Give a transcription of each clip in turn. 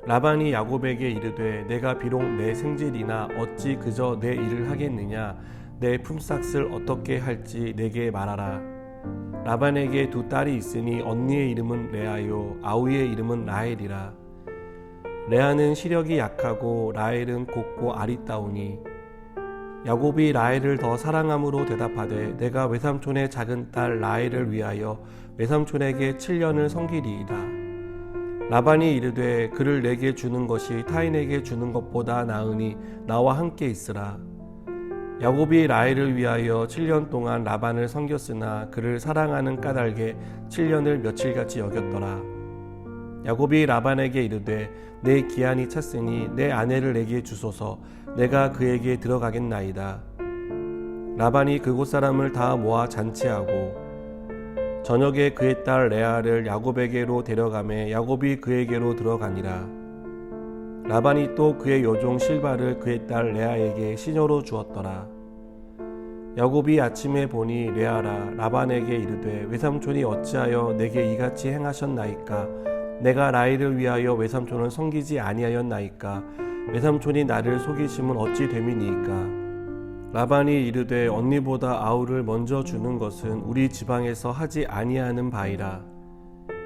라반이 야곱에게 이르되 내가 비록 내 생질이나 어찌 그저 내 일을 하겠느냐. 내 품삯을 어떻게 할지 내게 말하라. 라반에게 두 딸이 있으니 언니의 이름은 레아요 아우의 이름은 라헬이라. 레아는 시력이 약하고 라헬은 곱고 아리따우니 야곱이 라헬을 더 사랑함으로 대답하되 내가 외삼촌의 작은 딸 라헬을 위하여 외삼촌에게 7년을 섬기리이다. 라반이 이르되 그를 내게 주는 것이 타인에게 주는 것보다 나으니 나와 함께 있으라. 야곱이 라헬을 위하여 7년 동안 라반을 섬겼으나 그를 사랑하는 까닭에 7년을 며칠같이 여겼더라. 야곱이 라반에게 이르되 내 기한이 찼으니 내 아내를 내게 주소서. 내가 그에게 들어가겠나이다. 라반이 그곳 사람을 다 모아 잔치하고 저녁에 그의 딸 레아를 야곱에게로 데려가매 야곱이 그에게로 들어가니라. 라반이 또 그의 여종 실바를 그의 딸 레아에게 시녀로 주었더라. 야곱이 아침에 보니 레아라 라반에게 이르되 외삼촌이 어찌하여 내게 이같이 행하셨나이까. 내가 라헬을 위하여 외삼촌을 섬기지 아니하였나이까. 외삼촌이 나를 속이심은 어찌 됨이니이까. 라반이 이르되 언니보다 아우를 먼저 주는 것은 우리 지방에서 하지 아니하는 바이라.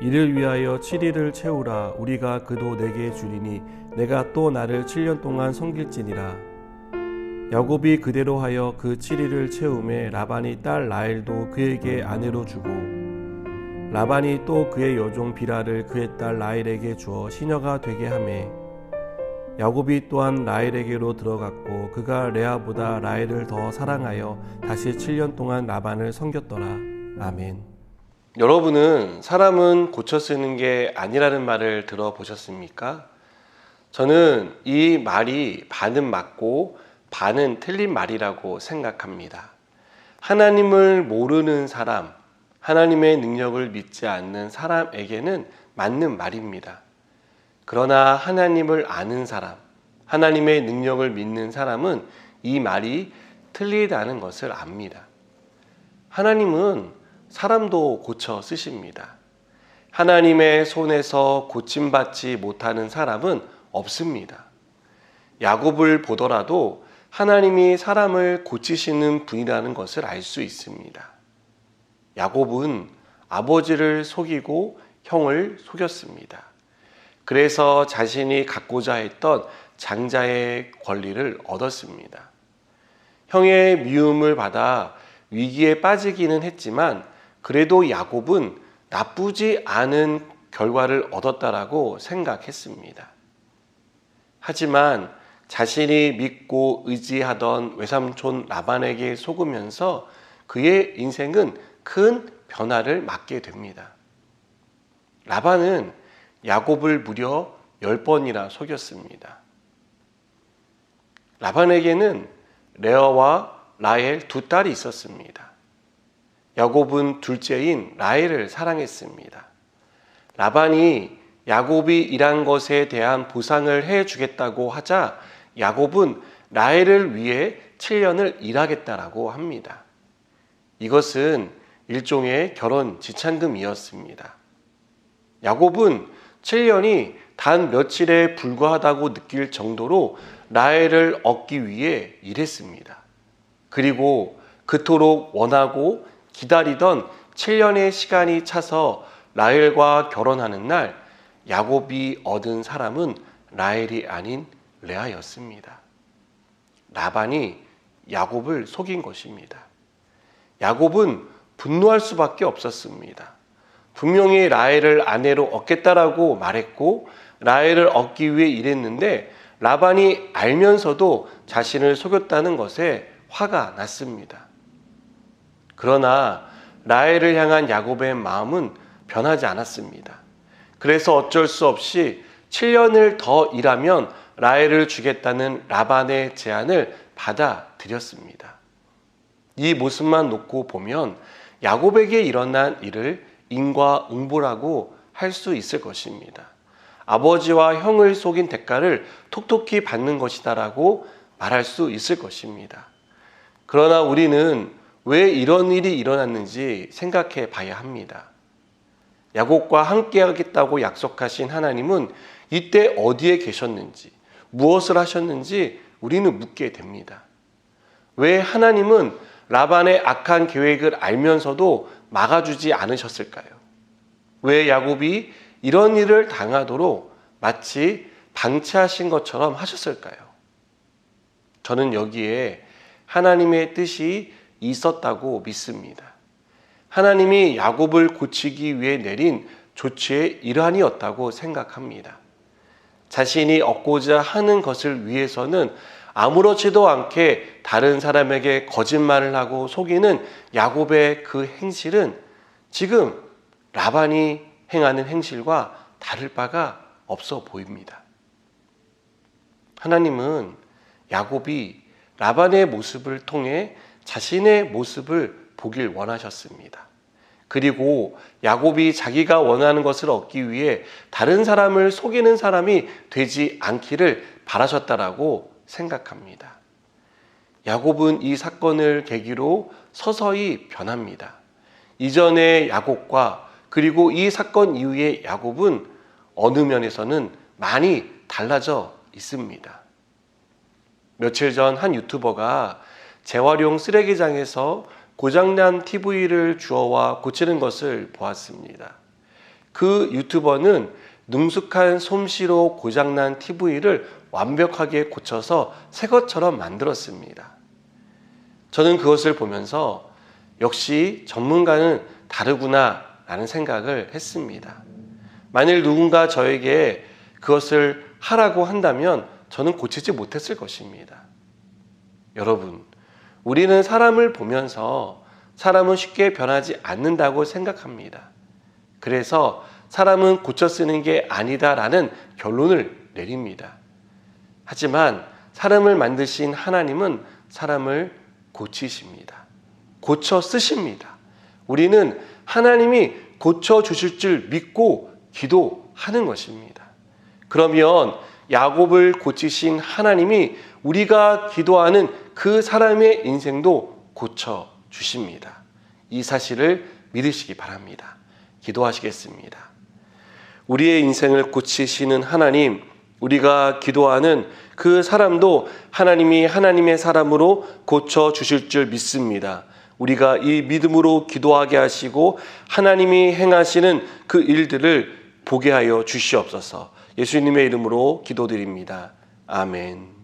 이를 위하여 7일을 채우라. 우리가 그도 내게 주리니 내가 또 나를 7년 동안 섬길지니라. 야곱이 그대로 하여 그 7일을 채우매 라반이 딸 라헬도 그에게 아내로 주고 라반이 또 그의 여종 비라를 그의 딸 라헬에게 주어 시녀가 되게 하매 야곱이 또한 라헬에게로 들어갔고 그가 레아보다 라헬을 더 사랑하여 다시 7년 동안 라반을 섬겼더라. 아멘. 여러분은 사람은 고쳐 쓰는 게 아니라는 말을 들어보셨습니까? 저는 이 말이 반은 맞고 반은 틀린 말이라고 생각합니다. 하나님을 모르는 사람, 하나님의 능력을 믿지 않는 사람에게는 맞는 말입니다. 그러나 하나님을 아는 사람, 하나님의 능력을 믿는 사람은 이 말이 틀리다는 것을 압니다. 하나님은 사람도 고쳐 쓰십니다. 하나님의 손에서 고침받지 못하는 사람은 없습니다. 야곱을 보더라도 하나님이 사람을 고치시는 분이라는 것을 알 수 있습니다. 야곱은 아버지를 속이고 형을 속였습니다. 그래서 자신이 갖고자 했던 장자의 권리를 얻었습니다. 형의 미움을 받아 위기에 빠지기는 했지만 그래도 야곱은 나쁘지 않은 결과를 얻었다라고 생각했습니다. 하지만 자신이 믿고 의지하던 외삼촌 라반에게 속으면서 그의 인생은 큰 변화를 맞게 됩니다. 라반은 야곱을 무려 10번이나 속였습니다. 라반에게는 레아와 라헬 두 딸이 있었습니다. 야곱은 둘째인 라헬을 사랑했습니다. 라반이 야곱이 일한 것에 대한 보상을 해주겠다고 하자 야곱은 라헬을 위해 7년을 일하겠다라고 합니다. 이것은 일종의 결혼 지참금이었습니다. 야곱은 7년이 단 며칠에 불과하다고 느낄 정도로 라헬을 얻기 위해 일했습니다. 그리고 그토록 원하고 기다리던 7년의 시간이 차서 라헬과 결혼하는 날 야곱이 얻은 사람은 라헬이 아닌 레아였습니다. 라반이 야곱을 속인 것입니다. 야곱은 분노할 수밖에 없었습니다. 분명히 라헬을 아내로 얻겠다라고 말했고 라헬을 얻기 위해 일했는데 라반이 알면서도 자신을 속였다는 것에 화가 났습니다. 그러나 라헬을 향한 야곱의 마음은 변하지 않았습니다. 그래서 어쩔 수 없이 7년을 더 일하면 라헬을 주겠다는 라반의 제안을 받아들였습니다. 이 모습만 놓고 보면 야곱에게 일어난 일을 인과응보라고 할 수 있을 것입니다. 아버지와 형을 속인 대가를 톡톡히 받는 것이다라고 말할 수 있을 것입니다. 그러나 우리는 왜 이런 일이 일어났는지 생각해 봐야 합니다. 야곱과 함께 하겠다고 약속하신 하나님은 이때 어디에 계셨는지, 무엇을 하셨는지 우리는 묻게 됩니다. 왜 하나님은 라반의 악한 계획을 알면서도 막아주지 않으셨을까요? 왜 야곱이 이런 일을 당하도록 마치 방치하신 것처럼 하셨을까요? 저는 여기에 하나님의 뜻이 있었다고 믿습니다. 하나님이 야곱을 고치기 위해 내린 조치의 일환이었다고 생각합니다. 자신이 얻고자 하는 것을 위해서는 아무렇지도 않게 다른 사람에게 거짓말을 하고 속이는 야곱의 그 행실은 지금 라반이 행하는 행실과 다를 바가 없어 보입니다. 하나님은 야곱이 라반의 모습을 통해 자신의 모습을 보길 원하셨습니다. 그리고 야곱이 자기가 원하는 것을 얻기 위해 다른 사람을 속이는 사람이 되지 않기를 바라셨다라고 생각합니다. 야곱은 이 사건을 계기로 서서히 변합니다. 이전의 야곱과 그리고 이 사건 이후의 야곱은 어느 면에서는 많이 달라져 있습니다. 며칠 전 한 유튜버가 재활용 쓰레기장에서 고장난 TV를 주워와 고치는 것을 보았습니다. 그 유튜버는 능숙한 솜씨로 고장난 TV를 완벽하게 고쳐서 새 것처럼 만들었습니다. 저는 그것을 보면서 역시 전문가는 다르구나 라는 생각을 했습니다. 만일 누군가 저에게 그것을 하라고 한다면 저는 고치지 못했을 것입니다. 여러분, 우리는 사람을 보면서 사람은 쉽게 변하지 않는다고 생각합니다. 그래서 사람은 고쳐 쓰는 게 아니다라는 결론을 내립니다. 하지만 사람을 만드신 하나님은 사람을 고치십니다. 고쳐 쓰십니다. 우리는 하나님이 고쳐 주실 줄 믿고 기도하는 것입니다. 그러면 야곱을 고치신 하나님이 우리가 기도하는 그 사람의 인생도 고쳐 주십니다. 이 사실을 믿으시기 바랍니다. 기도하시겠습니다. 우리의 인생을 고치시는 하나님, 우리가 기도하는 그 사람도 하나님이 하나님의 사람으로 고쳐 주실 줄 믿습니다. 우리가 이 믿음으로 기도하게 하시고 하나님이 행하시는 그 일들을 보게 하여 주시옵소서. 예수님의 이름으로 기도드립니다. 아멘.